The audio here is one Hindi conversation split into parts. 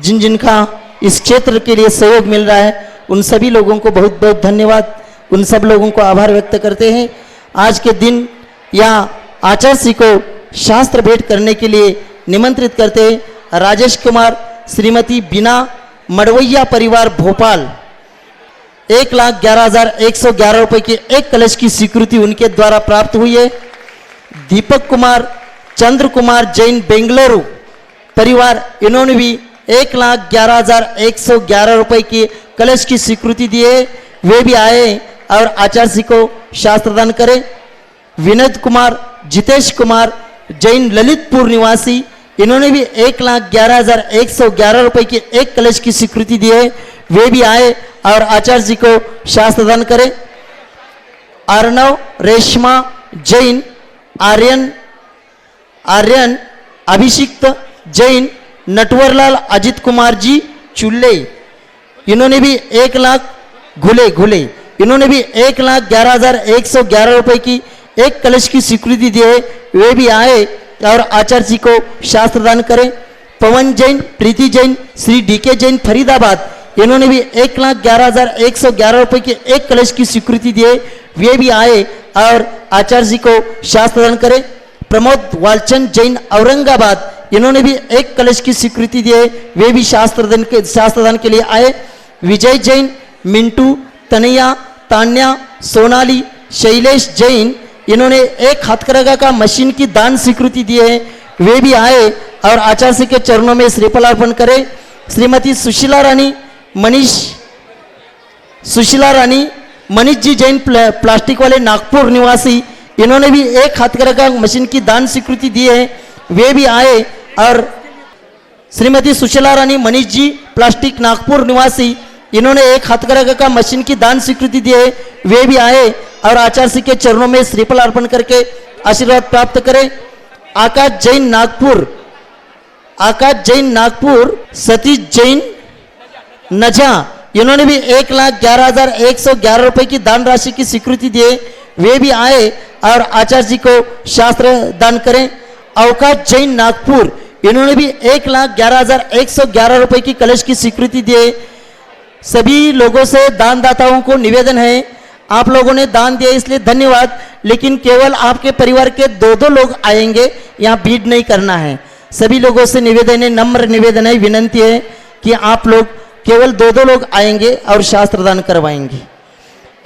जिन जिनका इस क्षेत्र के लिए सहयोग मिल रहा है उन सभी लोगों को बहुत बहुत धन्यवाद, उन सब लोगों को आभार व्यक्त करते हैं। आज के दिन या आचार्य श्री को शास्त्र भेंट करने के लिए निमंत्रित करते हैं राजेश कुमार, श्रीमती बीना मड़वैया, परिवार भोपाल। 1,11,111 रुपये की एक कलश की स्वीकृति उनके द्वारा प्राप्त हुई है। दीपक कुमार, चंद्र कुमार जैन, बेंगलुरु, परिवार, इन्होंने भी 1,11,111 रुपये की कलश की स्वीकृति दी है। वे भी आए और आचार्य श्री को शास्त्र दान करें। विनोद कुमार, जितेश कुमार जैन, ललितपुर निवासी, इन्होंने भी 1,11,111 रुपये की एक कलश की स्वीकृति दी है। वे भी आए और आचार्य जी को शास्त्र दान करें। अर्णव, रेशमा जैन, आर्यन अभिषिक्त जैन, नटवरलाल अजित कुमार जी चुल्ले, इन्होंने भी 1,00,000 घुले इन्होंने भी 1,11,111 रुपये की एक कलश की स्वीकृति दी है। वे भी आए और आचार्य जी को शास्त्र दान करें। पवन जैन, प्रीति जैन, श्री डीके जैन, फरीदाबाद, इन्होंने भी 1,11,111 रुपये की एक कलश की स्वीकृति दी है। वे भी आए और आचार्य जी को शास्त्र दान करें। प्रमोद वालचंद जैन, औरंगाबाद, इन्होंने भी एक कलश की स्वीकृति दी है। वे भी शास्त्र दान के लिए आए। विजय जैन, मिंटू, तनैया, तान्या, सोनाली, शैलेश जैन, इन्होंने एक हथकरघा का मशीन की दान स्वीकृति दी है। वे भी आए और आचार्य श्री के चरणों में श्रीफल अर्पण करें। श्रीमती सुशीला रानी, मनीष जी जैन, प्लास्टिक वाले, नागपुर निवासी, इन्होंने भी एक हथकरघा मशीन की दान स्वीकृति दी है। वे भी आए और श्रीमती सुशीला रानी, मनीष जी, प्लास्टिक, नागपुर निवासी, इन्होंने एक हथकरघा का मशीन की दान स्वीकृति दी है। वे भी आए और आचार्य श्री के चरणों में श्रीफल अर्पण करके आशीर्वाद प्राप्त करें। आकाश जैन नागपुर, सतीश जैन नजा, इन्होंने भी 1,11,111 रुपये की दान राशि की स्वीकृति दी है। वे भी आए और आचार्य जी को शास्त्र दान करें। अवकाश जैन नागपुर, इन्होंने भी 1,11,111 रुपये की कलश की स्वीकृति दी है। सभी लोगों से दानदाताओं को निवेदन है, आप लोगों ने दान दिया इसलिए धन्यवाद, लेकिन केवल आपके परिवार के 2-2 लोग आएंगे, यहाँ भीड़ नहीं करना है। सभी लोगों से निवेदन है, नम्र निवेदन है, विनंती है कि आप लोग केवल 2-2 लोग आएंगे और शास्त्र दान करवाएंगे।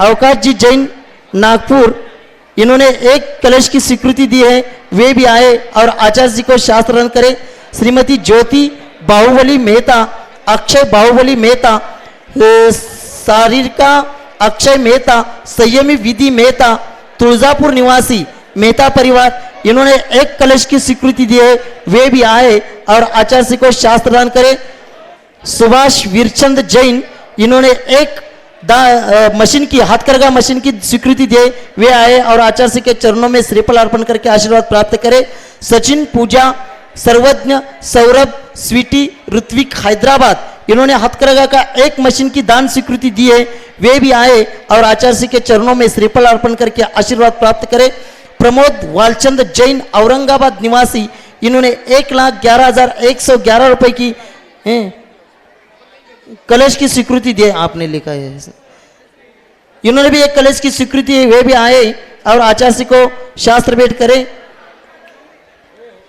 अवकाश जी जैन नागपुर, इन्होंने एक कलश की स्वीकृति दी है। वे भी आए और आचार्य जी को शास्त्र दान करें। श्रीमती ज्योति बाहुबली मेहता, अक्षय बाहुबली मेहता, सारिका अक्षय मेहता, संयमी विधि मेहता, तुलजापुर निवासी, मेहता परिवार, इन्होंने एक कलश की स्वीकृति दी है। वे भी आए और आचार्य श्री को शास्त्र दान करें। सुभाष वीरचंद जैन, इन्होंने एक मशीन की, हथकरघा मशीन की स्वीकृति दी। वे आए और आचार्य श्री के चरणों में श्रीफल अर्पण करके आशीर्वाद प्राप्त करें। सचिन, पूजा, सर्वज्ञ, सौरभ, स्वीटी, ऋत्विक, हैदराबाद, इन्होंने हथकरघा का एक मशीन की दान स्वीकृति दी है। वे भी आए और आचार्य श्री के चरणों में श्रीफल अर्पण करके आशीर्वाद प्राप्त करें। प्रमोद वालचंद जैन, औरंगाबाद निवासी, इन्होंने 1,11,111 रुपये की कलश की स्वीकृति दी है। आपने लिखा है, इन्होंने भी एक कलश की स्वीकृति है। वे भी आए और आचार्य श्री को शास्त्र भेंट करें।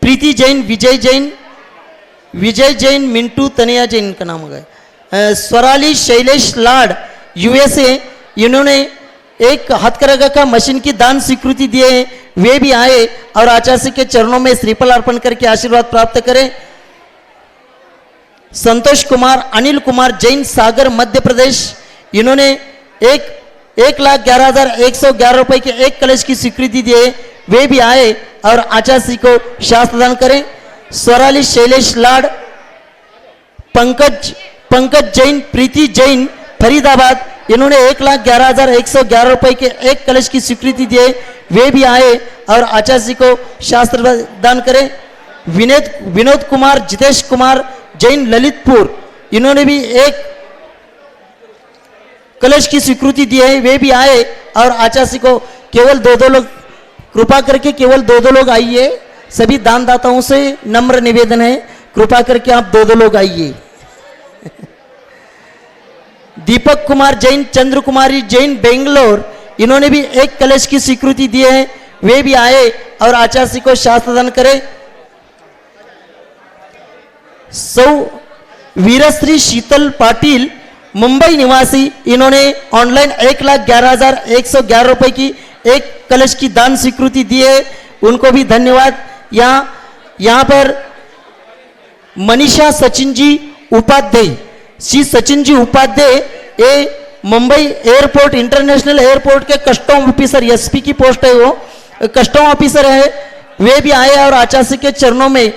प्रीति जैन, विजय जैन, मिंटू, तनैया जैन का नाम है। स्वराली शैलेश लाड, USA, इन्होंने एक हथकरघा का मशीन की दान स्वीकृति दी है। वे भी आए और आचार्य श्री के चरणों में श्रीफल अर्पण करके आशीर्वाद प्राप्त करें। संतोष कुमार, अनिल कुमार जैन, सागर, मध्य प्रदेश, इन्होंने 1,11,111 रुपये के एक कलश की स्वीकृति दी है। वे भी आए और आचार्य श्री को शास्त्र दान करें। स्वराली शैलेश लाड, पंकज जैन, प्रीति जैन, फरीदाबाद, इन्होंने 1,11,111 रुपये के एक कलश की स्वीकृति दी है। वे भी आए और आचार्य जी को शास्त्र दान करें। विनोद कुमार, जितेश कुमार जैन, ललितपुर, इन्होंने भी एक कलश की स्वीकृति दी है। वे भी आए और आचार्य जी को केवल 2-2 लोग, कृपा करके केवल 2-2 लोग आइए। सभी दानदाताओं से नम्र निवेदन है, कृपा करके आप 2-2 लोग आइए। दीपक कुमार जैन, चंद्र कुमारी जैन, बेंगलोर, इन्होंने भी एक कलश की स्वीकृति दी है, वे भी आए और आचार्य को शास्त्र प्रदान करें। सौ वीरश्री शीतल पाटिल, मुंबई निवासी, इन्होंने ऑनलाइन 1,11,111 रुपए की एक कलश की दान स्वीकृति दी है, उनको भी धन्यवाद। यहाँ पर मनीषा सचिन जी उपाध्याय, श्री सचिन जी उपाध्याय, ये मुंबई एयरपोर्ट, इंटरनेशनल एयरपोर्ट के कस्टम ऑफिसर, एसपी की पोस्ट है, वो कस्टम ऑफिसर है, वे भी आए और आचार्य के चरणों में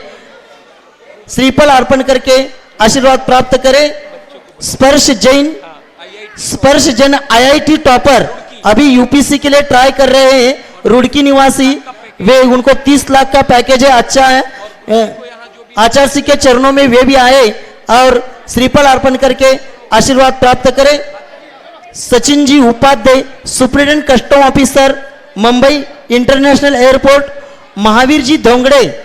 श्रीफल अर्पण करके आशीर्वाद प्राप्त करें। स्पर्श जैन IIT टॉपर, अभी यूपीसी के लिए ट्राई कर रहे हैं, रुड़की निवासी, वे, उनको 30 लाख का पैकेज है, अच्छा है। आचार्य के चरणों में वे भी आए और श्रीफल अर्पण करके आशीर्वाद प्राप्त करें। Sachin ji Upadhyay, superintendent custom officer, Mumbai international airport. Mahavir ji Dhongde,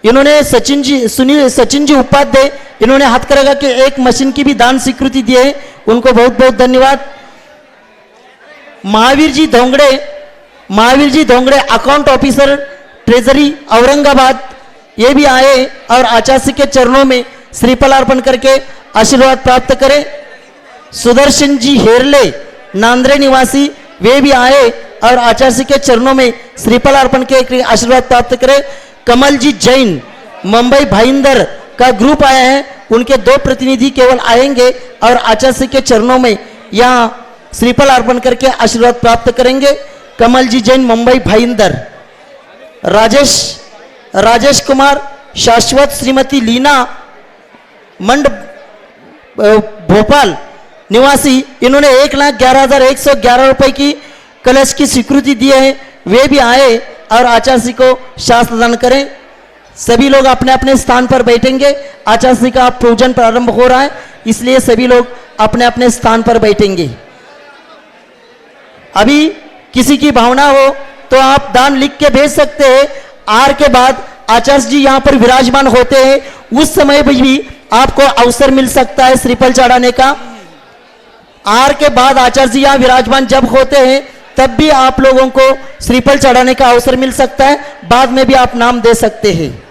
इन्होंने सचिन जी उपाध्याय, इन्होंने हथकरघा के एक मशीन की भी दान स्वीकृति दी है, उनको बहुत बहुत धन्यवाद। Mahavir ji धोंगड़े account officer, treasury, Aurangabad, ये भी आए और आचार्य के चरणों में श्रीफल अर्पण करके आशीर्वाद प्राप्त करें। सुदर्शन जी हेरले, नांद्रे निवासी, वे भी आए और आचार्य के चरणों में श्रीफल अर्पण के आशीर्वाद प्राप्त करें। कमल जी जैन, मुंबई भाईंदर का ग्रुप आया है, उनके 2 प्रतिनिधि केवल आएंगे और आचार्य के चरणों में यहाँ श्रीफल अर्पण करके आशीर्वाद प्राप्त करेंगे। कमल जी जैन, मुंबई भाईंदर। राजेश कुमार शाश्वत, श्रीमती लीना मंड, भोपाल निवासी, इन्होंने 1,11,111 रुपए की कलश की स्वीकृति दी है, वे भी आए और आचार्य को शास्त्र दान करें। सभी लोग अपने अपने स्थान पर बैठेंगे, आचार्य का पूजन प्रारंभ हो रहा है, इसलिए सभी लोग अपने अपने स्थान पर बैठेंगे। अभी किसी की भावना हो तो आप दान लिख के भेज सकते हैं। आर के बाद आचार्य जी यहाँ पर विराजमान होते हैं, उस समय भी आपको अवसर मिल सकता है श्रीफल चढ़ाने का। आर के बाद आचार्य जी यहाँ विराजमान जब होते हैं तब भी आप लोगों को श्रीफल चढ़ाने का अवसर मिल सकता है, बाद में भी आप नाम दे सकते हैं।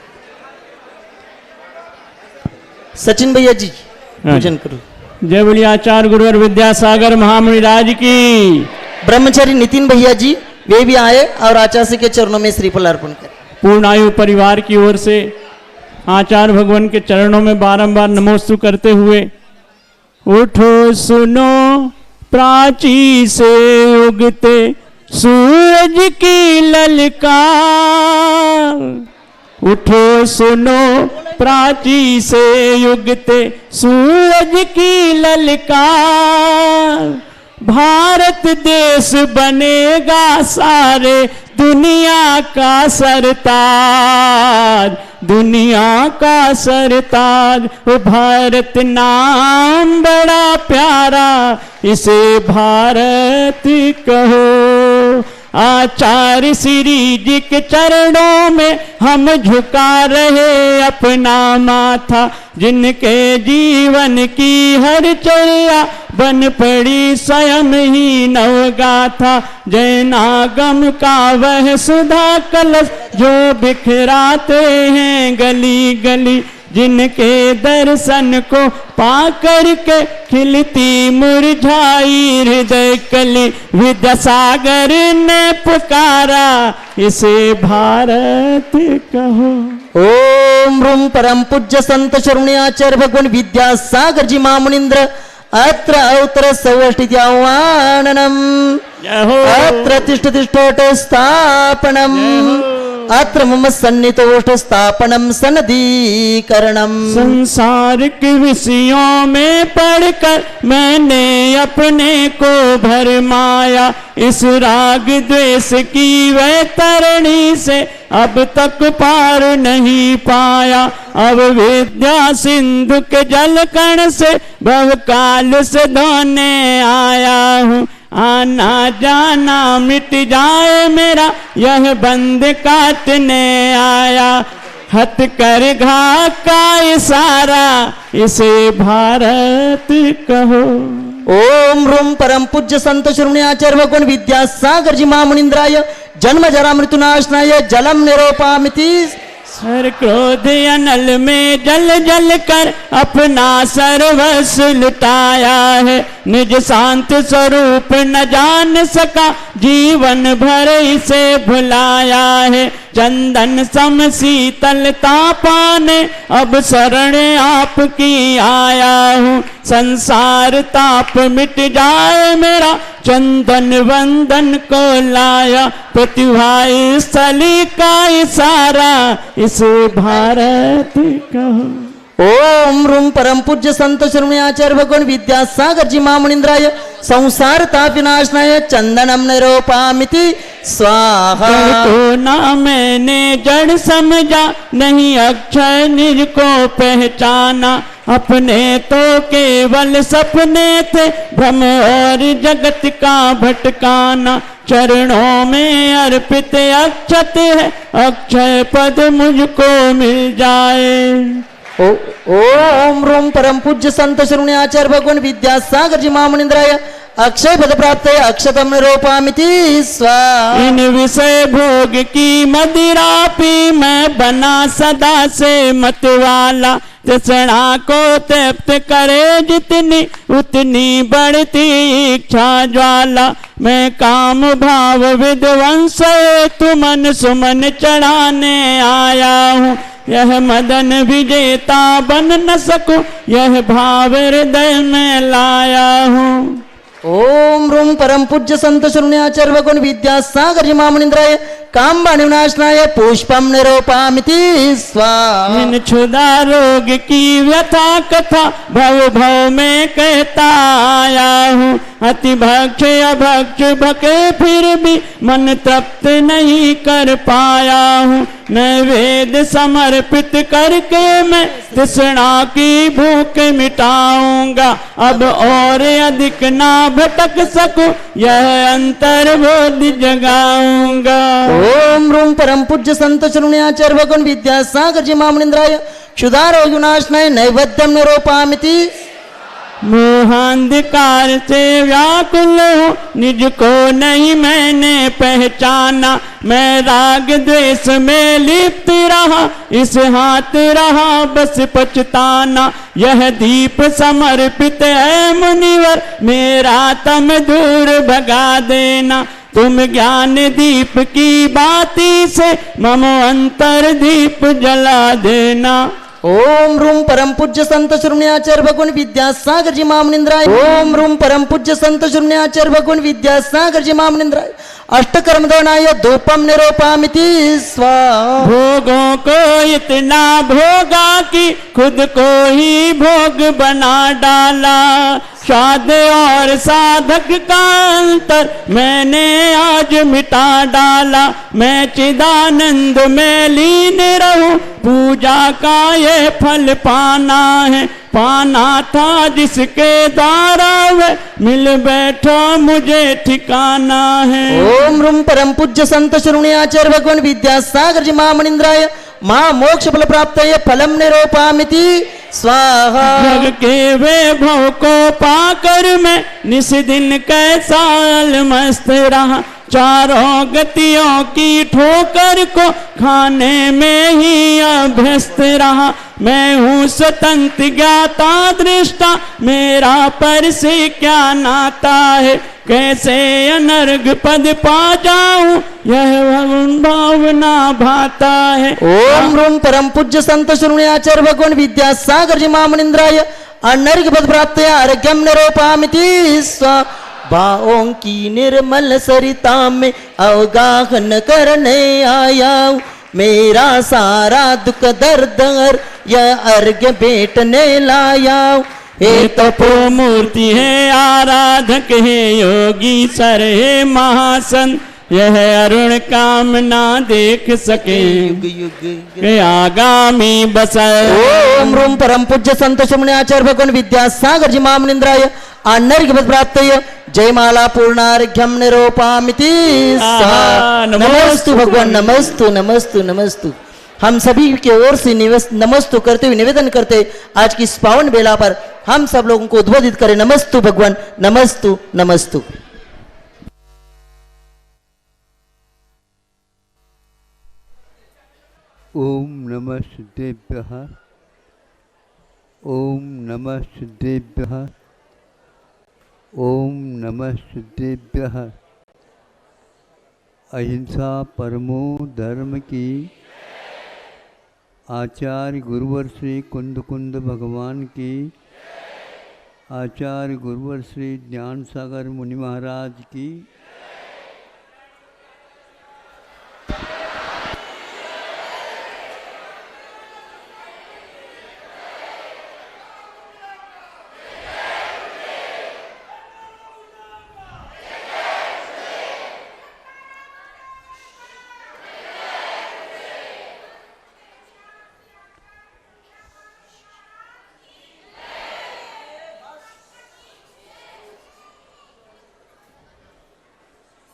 सचिन भैया जी पूजन करो। जय बोलिए आचार्य गुरुवर विद्यासागर महामुनि राज की। ब्रह्मचारी नितिन भैया जी, वे भी आए और आचार्य के चरणों में श्रीफल अर्पण करें। पूर्णायु परिवार की ओर से आचार्य भगवान के चरणों में बारंबार नमोस्तु करते हुए, उठो सुनो प्राची से उगते सूरज की ललकार, उठो सुनो प्राची से उगते सूरज की ललकार, भारत देश बनेगा सारे दुनिया का सरताज, दुनिया का सरताज। वो भारत नाम बड़ा प्यारा, इसे भारत कहो। आचार्य श्री जी के चरणों में हम झुका रहे अपना माथा, जिनके जीवन की हर चर्या बन पड़ी स्वयं ही नवगाथा। जैनागम का वह सुधा कलश जो बिखराते हैं गली गली, जिनके दर्शन को पाकर के खिलती मुरझाई हृदय कली। विद्यासागर ने पुकारा, इसे भारत कहो। ओम रूम परम पूज्य संत शरण्याचार्य भगवान विद्यासागर जी महामुनीन्द्र अत्र अवतर सौष्ठिति आह्वाननम, अत्र तिष्ठ तिष्ठोट स्थापनम, अत्र मम सन्नितोष्ठ स्थापनम सनदीकरणम। संसारिक विषयों में पढ़कर मैंने अपने को भरमाया, इस राग द्वेष की वह तरणी से अब तक पार नहीं पाया। अब विद्या सिंधु के जल कण से भवकाल से धोने आया हूँ, आना जाना मिट जाए मेरा यह बंद काटने आया। हथकरघा का इशारा, इसे भारत कहो। ओम रूम परम पूज्य संत श्रोमणी आचार्य भगवान विद्यासागर जी महामुनिंद्राय जन्म जरा मृत्युनाशनाय जलम निरोपामिति। हर क्रोध अनल में जल जल कर अपना सर्वस्व लुटाया है, निज शांत स्वरूप न जान सका जीवन भर इसे भुलाया है। चंदन सम शीतलता पाने अब शरण आपकी आया हूँ, संसार ताप मिट जाए मेरा चंदन वंदन को लाया। प्रतिभा स्थली का इशारा इस भारत कहो। ओम रूम परम पूज्य संत श्रोमणी आचार्य भगवान विद्यासागर जी महामुनिंद्राय संसार ताप विनाशनाय चंदनम निरोपामिति स्वाहा। तो ना मैंने जड़ समझा नहीं अक्षय निज को पहचाना, अपने तो केवल सपने थे भ्रम और जगत का भटकाना। चरणों में अर्पित अक्षत है अक्षय पद मुझको मिल जाए। ओम रूम परम पूज्य संत श्रोमणी आचार्य भगवान विद्यासागर जी महामुनिंद्राय अक्षय पद प्राप्त है अक्षतम निरोपामिति स्वाहा। इन विषय भोग की मदिरा पी मैं बना सदा से मतवाला, तृष्णा को तृप्त करे जितनी उतनी बढ़ती इच्छा ज्वाला। मैं काम भाव विध्वंस तु मन सुमन चढ़ाने आया हूँ, यह मदन विजेता बन न सकूं यह भाव हृदय में लाया हूँ। ओम रूम परम पूज्य संत श्रोमणी आचार्य भगवान विद्यासागर जी महामुनिंद्राय कामबाणि विनाशनाय पुष्पम निरोपामिति स्वाहा। इन क्षुधा रोग की व्यथा कथा भव भव में कहता आया हूँ, अति भक्ष अभक्ष भके फिर भी मन तृप्त नहीं कर पाया हूँ। नैवेद्य समर्पित करके मैं तृष्णा की भूख मिटाऊंगा, अब और अधिक ना भटक सकूं यह अंतर्बोध जगाऊंगा। ओम रूम परम पूज्य संत श्रोमणी आचार्य भगवान विद्यासागर जी महामुनिंद्राय क्षुधा रोग विनाशनाय नैवेद्यम निरोपामिति। मोहांधकार से व्याकुल हूँ निज को नहीं मैंने पहचाना, मैं राग द्वेष में लिप्त रहा इस हाथ रहा बस पछताना। यह दीप समर्पित है मुनिवर मेरा तम दूर भगा देना, तुम ज्ञान दीप की बाती से मम अंतर दीप जला देना। ओम रूम परम पूज्य संत श्रोमणी आचार्य भगवान विद्यासागर जी महामुनिंद्राय ओम रूम परम पूज्य संत श्रोमणी आचार्य भगवान विद्यासागर जी महामुनिंद्राय अष्टकर्म दौनाय धूपम निरोपामिति स्वाहा। भोगों को इतना भोगा कि खुद को ही भोग बना डाला, स्वाद और साधक का अंतर मैंने आज मिटा डाला। मैं चिदानंद में लीन रहूं पूजा का ये फल पाना है, पाना था जिसके द्वारा वे मिल बैठा मुझे ठिकाना है। ओम रूम परम पूज्य संत श्रोमणी आचार्य भगवान विद्यासागर जी महामुनिंद्राय महा मोक्ष फल प्राप्त है फलम निरोपामिति स्वाहा। जग के वैभव को पाकर मैं निस दिन कैसा मस्त रहा, चारों गतियों की ठोकर को खाने में ही अभ्यस्त रहा। मैं हूँ स्वतंत्र ज्ञाता दृष्टा मेरा पर से क्या नाता है, कैसे अनर्घ पद पा जाऊं यह भगवान भावना भाता है। ओम रूम परम पूज्य संत श्रोमणी आचार्य भगवान विद्यासागर जी महामुनिंद्राय अनर्घ पद प्राप्त अर्घ्यम निरोपामिति स्वाहा। भावों की निर्मल सरिता में अवगाहन करने आया हूँ, मेरा सारा दुख दर्द यह अर्घ्य बेटने लाया हूँ। हे तपो मूर्ति है आराधक है योगी सर है महासन, यह अरुण कामना देख सके के आगामी बसर। ओम रूम परम पूज्य संत श्रोमणी आचार्य भगवान विद्यासागर जी महामुनिंद्राय अनर्घ्य पद प्राप्त जयमाला पूर्णार्घ्यम निरोपामिति स्वाहा। नमस्तु भगवान नमस्तु नमस्तु नमस्तु। हम सभी की ओर से नमस्तु करते हुए निवेदन करते आज की इस पावन बेला पर हम सब लोगों को उद्बोधित करें। नमस्तु भगवान, नमस्तु नमस्तु। ओम नमः सिद्धेभ्यः, ओम नमः सिद्धेभ्यः, ओम नमः सिद्धेभ्यः। अहिंसा परमो धर्म की आचार्य गुरुवर श्री कुंद कुंद भगवान की, आचार्य गुरुवर श्री ज्ञान सागर मुनि महाराज की,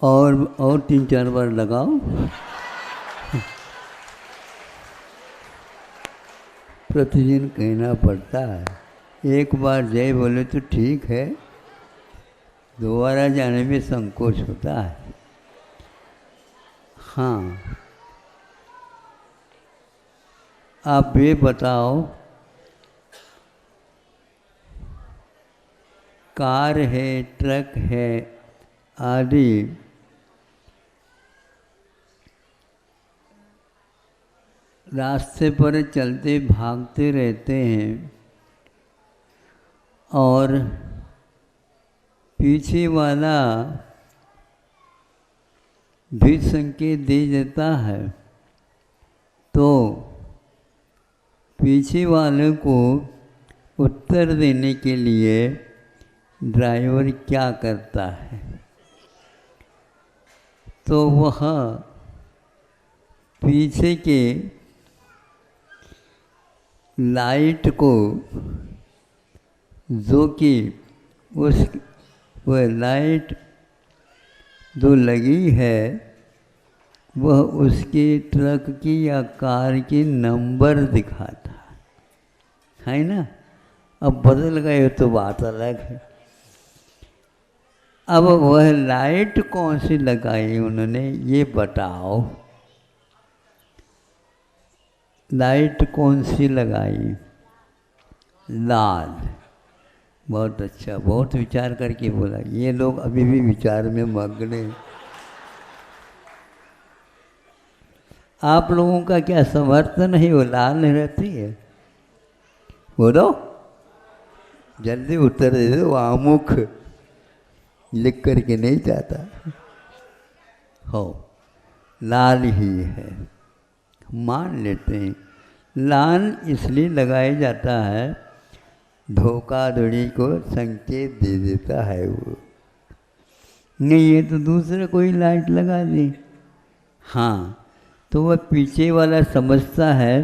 और 3-4 बार लगाओ। प्रतिदिन कहना पड़ता है, एक बार जय बोले तो ठीक है, दोबारा जाने में संकोच होता है। हाँ, आप ये बताओ, कार है, ट्रक है आदि रास्ते पर चलते भागते रहते हैं और पीछे वाला भी संकेत दे देता है, तो पीछे वाले को उत्तर देने के लिए ड्राइवर क्या करता है? तो वह पीछे के लाइट को, जो कि वह लाइट जो लगी है वह उसके ट्रक की या कार की नंबर दिखाता है ना। अब बदल गए तो बात अलग है। अब वह लाइट कौन सी लगाई उन्होंने, ये बताओ। लाइट कौन सी लगाई? लाल। बहुत अच्छा, बहुत विचार करके बोला। ये लोग अभी भी विचार में मग्न हैं। आप लोगों का क्या समर्थन है वो लाल रहती है? बोलो, जल्दी उत्तर दे दो। आमुख लिख करके नहीं जाता हो, लाल ही है, मान लेते हैं। लाल इसलिए लगाया जाता है, धोखाधड़ी को संकेत दे देता है वो। नहीं है तो दूसरा कोई लाइट लगा दी। हाँ, तो वह पीछे वाला समझता है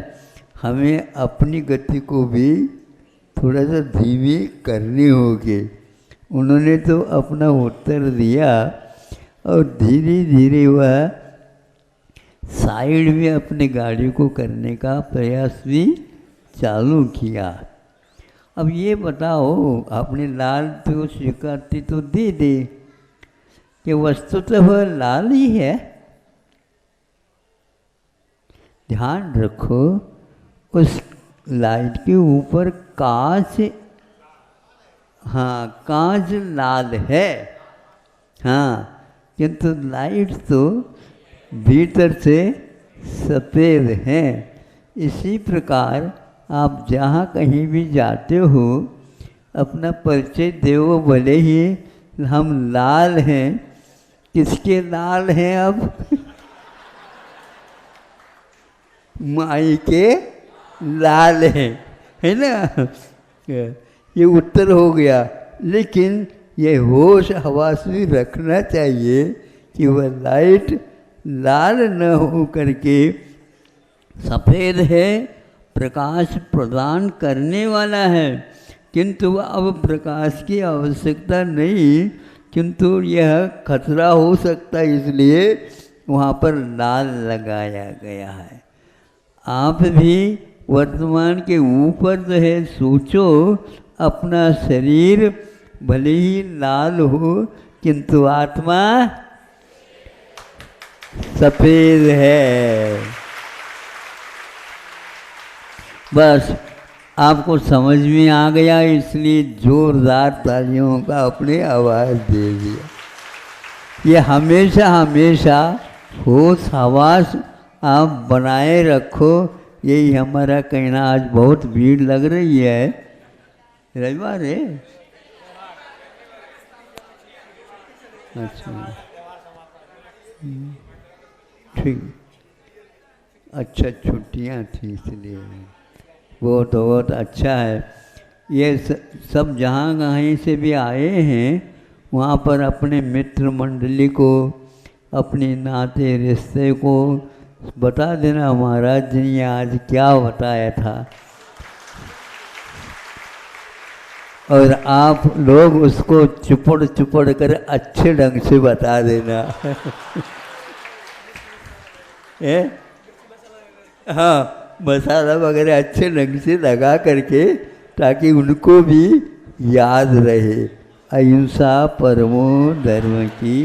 हमें अपनी गति को भी थोड़ा सा धीमी करनी होगी। उन्होंने तो अपना उत्तर दिया और धीरे धीरे वह साइड में अपनी गाड़ी को करने का प्रयास भी चालू किया। अब ये बताओ, आपने लाल तो स्वीकृति तो दे दे कि वस्तुतः वह लाल ही है। ध्यान रखो, उस लाइट के ऊपर कांच, हाँ कांच लाल है, हाँ, किंतु लाइट तो भीतर से सफ़ेद है। इसी प्रकार आप जहाँ कहीं भी जाते हो अपना परिचय दो, भले ही हम लाल हैं। किसके लाल हैं अब? माई के लाल हैं, है ना। ये उत्तर हो गया। लेकिन ये होश हवास भी रखना चाहिए कि वह लाइट लाल न हो करके सफ़ेद है, प्रकाश प्रदान करने वाला है, किंतु अब प्रकाश की आवश्यकता नहीं, किंतु यह खतरा हो सकता है, इसलिए वहाँ पर लाल लगाया गया है। आप भी वर्तमान के ऊपर जो है सोचो, अपना शरीर भले ही लाल हो किंतु आत्मा सफेद है। बस आपको समझ में आ गया, इसलिए जोरदार तालियों का अपने आवाज़ दे दिया। ये हमेशा हमेशा होश हवास आप बनाए रखो, यही हमारा कहना। आज बहुत भीड़ लग रही है, रविवार है। अच्छा ठीक, अच्छा छुट्टियाँ थी इसलिए बहुत अच्छा है। ये सब जहाँ कहीं से भी आए हैं वहाँ पर अपने मित्र मंडली को, अपने नाते रिश्ते को बता देना, महाराज जी ने आज क्या बताया था, और आप लोग उसको चुपड़ कर अच्छे ढंग से बता देना। हाँ, मसाला वगैरह अच्छे ढंग से लगा करके, ताकि उनको भी याद रहे। अहिंसा परमो धर्म की